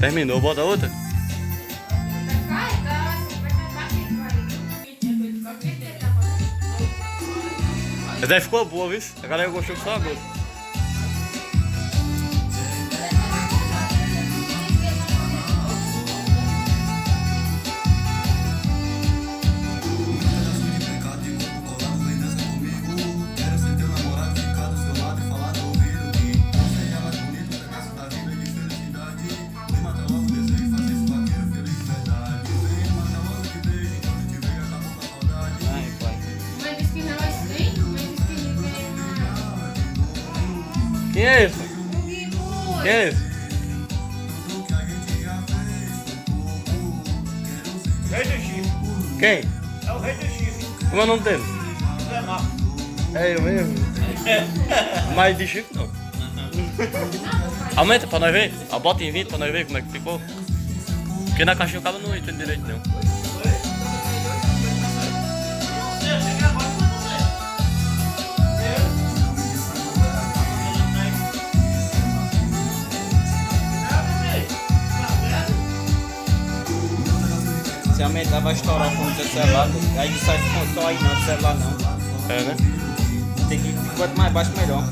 Terminou, bota outra. Essa daí ficou boa, viu? A galera gostou só agora. Quem é esse? Quem é esse? Rei do Chifre. Quem? É o rei do chifre. Como é o nome dele? Zé Marco. É eu mesmo. Mas de chifre não. Aumenta pra nós ver. Bota em 20 pra nós ver como é que ficou. Porque na caixinha o cara não entende direito não. Se aumentar vai estourar o fone do celular, aí não sai com só aí não, do celular não. É, né? Tem que ir quanto mais baixo melhor.